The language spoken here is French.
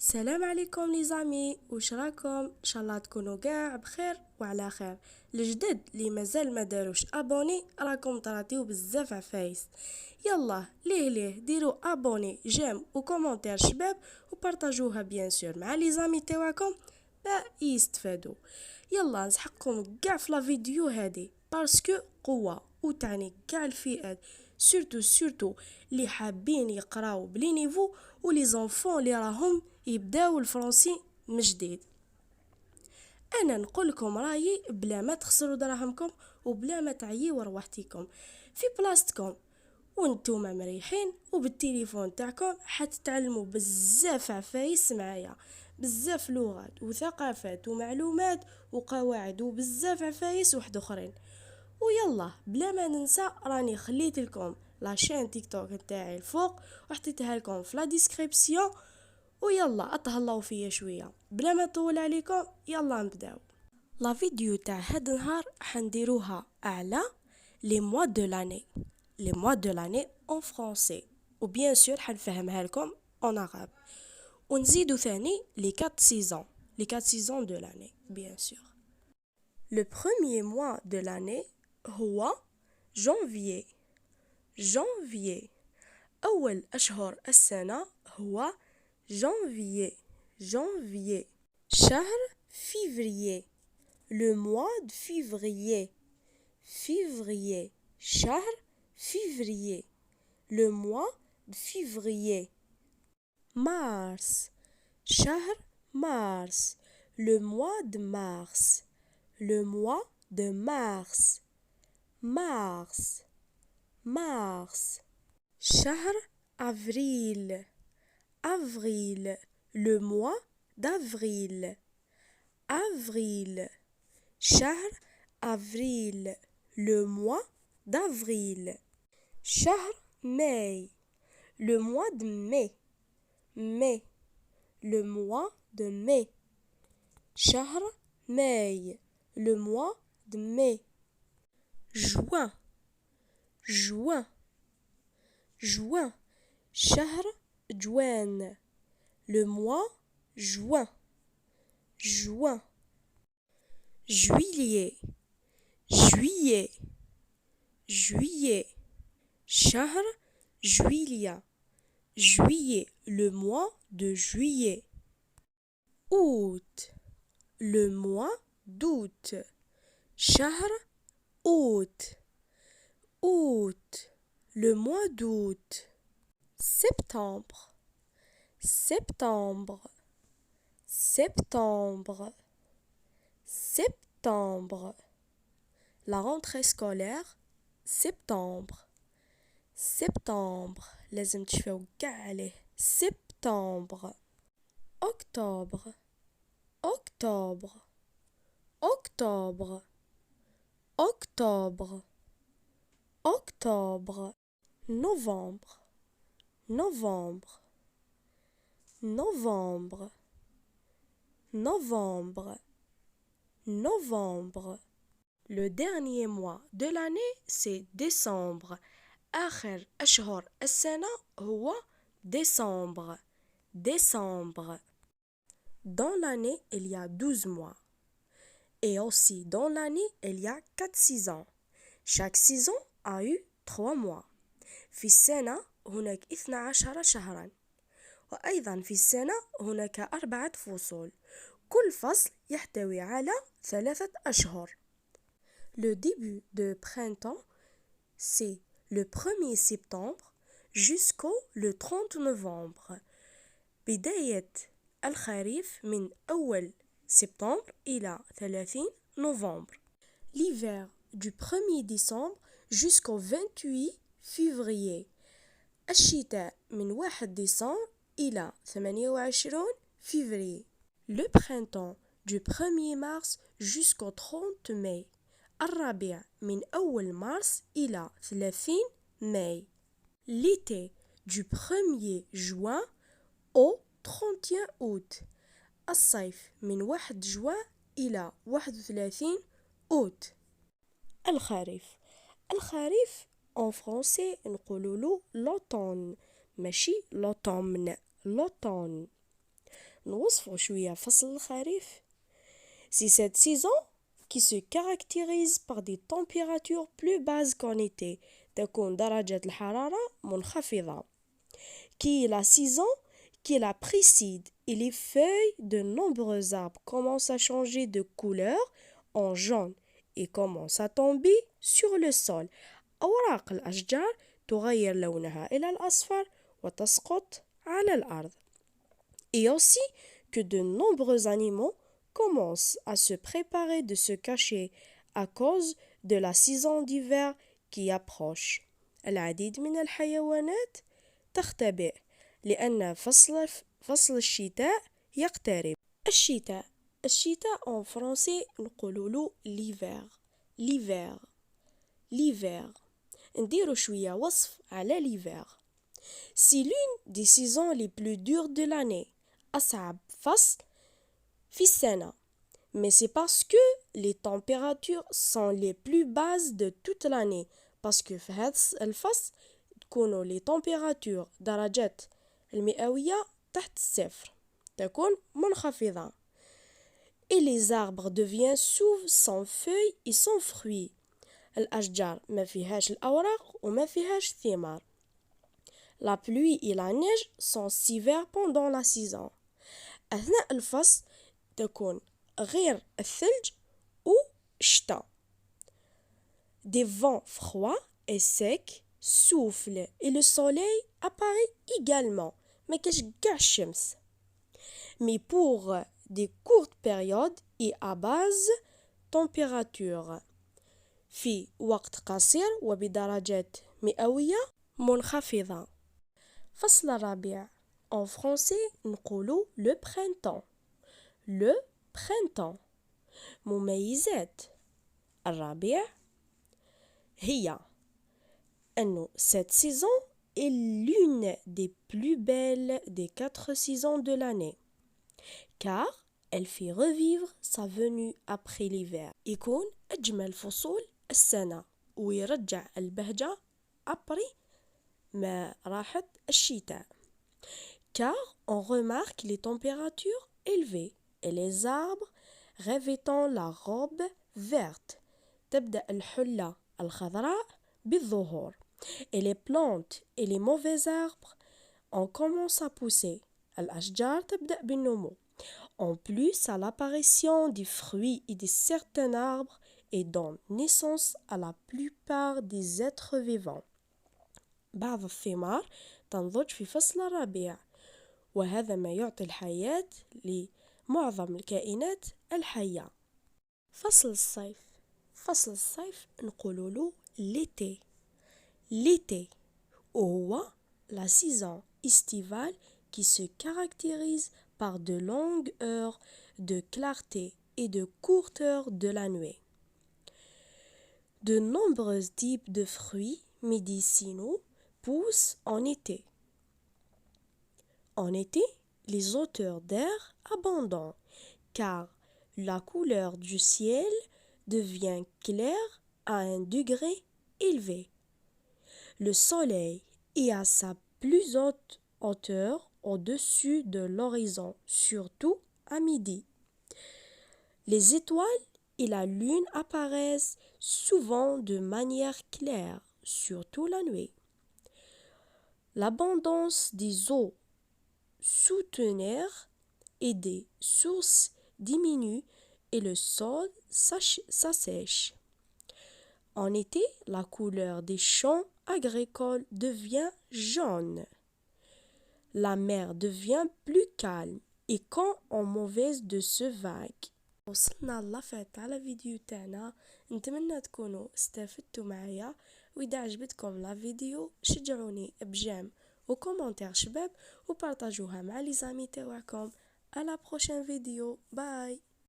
السلام عليكم لي زامي، واش راكم؟ ان شاء الله تكونوا كاع بخير وعلى خير. الجدد اللي مازال ما داروش ابوني راكم طراطيو بزاف عفايس. يلا ليه ديروا ابوني جيم وكومونتير شباب وبارطاجوها بيان سور مع لي زامي تاعكم با يستفادوا. يلا نسحقكم كاع في لا فيديو هذه باسكو قوه وتعني كاع الفئات سورتو اللي حابين يقراو بلي نيفو ولي زونفون اللي راهم يبداو الفرنسي من جديد. انا نقول لكم رايي بلا ما تخسروا دراهمكم وبلا ما تعييوا روحتكم في بلاصتكم وانتوما مريحين وبالتليفون تاعكم حتتعلموا بزاف عفايس معايا، بزاف لغات وثقافات ومعلومات وقواعد وبزاف عفايس واحد اخرين. ويلا بلا ما ننسى راني خليت لكم لاشين تيك توك تاعي الفوق وحطيتها لكم في لا ديسكريبسيون. ويلا اتهلاو فيا شويه بلا ما نطول عليكم، يلا نبداو. لا فيديو تاع هاد النهار حنديروها على لي موا دو لاني، لي موا دو لاني اون فرونسي، وبيان سور حنفهمها لكم اون عرب. ونزيدو ثاني لي 4 سيزون، لي 4 سيزون دو لاني بيان سور. لو بروميير موا دو لاني هو جانفيي. جانفيي أول أشهر السنة هو جانفيي. جانفيي شهر فيفريي، le mois de février. Février شهر février, le mois de février. Mars شهر mars, le mois de mars. Le mois de mars. Mars Mars شهر avril. Avril, le mois d'avril. Avril شهر avril, le mois d'avril. شهر mai, le mois de mai. Mai, le mois de mai. شهر mai, le mois de mai. Juin. Juin. Juin شهر جوان, le mois juin. Juin. Juillet. Juillet. Juillet شهر juillet. Juillet, le mois de juillet. Août, le mois d'août. شهر août. Août, le mois d'août. Septembre. Septembre. Septembre. Septembre. La rentrée scolaire septembre. Septembre لازم تشفاو كاع عليه. Septembre. Octobre. Octobre. Octobre. Octobre. Octobre. Novembre. Novembre. Novembre. Novembre. Novembre. Le dernier mois de l'année, c'est décembre. آخر أشهر السنة هو décembre. Décembre. Dans l'année, il y a 12 mois. Et aussi dans l'année, il y a 4 saisons. Chaque saison a eu 3 mois. في السنة هناك 12 شهرا. وأيضا في السنة هناك 4 فصول. كل فصل يحتوي على 3 أشهر. Le début de printemps, c'est le 1er septembre jusqu'au le 30 novembre. بداية الخريف من أول سبتمبر إلى 30 نوفمبر. L'hiver du 1er décembre jusqu'au 28 février. الشتاء من 1 ديسمبر إلى 28 février. Le printemps du 1er mars jusqu'au 30 mai. الربيع من أول مارس إلى 30 ماي. L'été du 1er juin au 31 août. الصيف من 1 جوان إلى 31 août. الخريف. الخريف en français نقولوا له l'automne ماشي l'automne. l'automne. نوصفوا شوية فصل الخريف. C'est cette saison qui se caractérise par des températures plus basses qu'en été. تكون درجة الحرارة منخفضة. Qui est la saison qui la précède et les feuilles de nombreux arbres commencent à changer de couleur en jaune et commencent à tomber sur le sol. أوراق الأشجار تغير لونها إلى الأصفر وتسقط على الأرض. Et aussi que de nombreux animaux commencent à se préparer de se cacher à cause de la saison d'hiver qui approche. العديد من الحيوانات تختبئ لأن فصل الشتاء يقترب. الشتاء en français نقولوا له l'hiver. نديروا شوية وصف على l'hiver. C'est l'une des saisons les plus dures de l'année. أصعب فصل في السنة. Mais c'est parce que les températures sont les plus basses de toute l'année. Parce que في هذا الفصل تكونوا les températures درجات المئوية تحت الصفر. تكون منخفضة. Et les arbres deviennent souvent sans feuilles et sans fruits. الأشجار ما فيهاش الأوراق وما فيهاش ثمار. La pluie et la neige sont sévères pendant la saison. أثناء الفصل تكون غير الثلج والشتاء. Des vents froids et secs soufflent et le soleil apparaît également. ما كاش قاع الشمس. Mais pour des courtes périodes et à basse température. في وقت قصير وبدرجات مئوية منخفضة. فصل الربيع en français نقولوا le printemps. مميزات الربيع هي أنه cette saison est l'une des plus belles des 4 saisons de l'année car elle fait revivre sa venue après l'hiver. يكون أجمل فصول السنة ويرجع البهجة après ما راحت الشتاء. Car on remarque les températures élevées et les arbres revêtant la robe verte. تبدأ الحلة الخضراء بالظهور. Et les plantes et les mauvais arbres on commence à pousser. الأشجار تبدأ بالنمو. En plus à l'apparition des fruits et de certains arbres et donne naissance à la plupart des êtres vivants. بعض الثمار تنضج في فصل الربيع وهذا ما يعطي الحياة لمعظم الكائنات الحية. فصل الصيف نقولوا له l'été وهو la saison estivale qui se caractérise par de longues heures de clarté et de courtes heures de la nuit. De nombreux types de fruits médicinaux poussent en été. En été, les hauteurs d'air abondent car la couleur du ciel devient claire à un degré élevé. Le soleil est à sa plus haute hauteur au-dessus de l'horizon, surtout à midi. Les étoiles et la lune apparaissent souvent de manière claire, surtout la nuit. L'abondance des eaux souterraines et des sources diminue et le sol s'assèche. En été, la couleur des champs agricoles devient jaune. La mer devient plus calme et quand en mauvaise de ce vague. وصلنا للفات على فيديو تاعنا. نتمنى تكونوا استفدتوا معايا واذا عجبتكم لا فيديو شجعوني بجيم وكومنتير شباب وبارطاجوها مع لي زامي تاعكم. على بروشين فيديو. باي.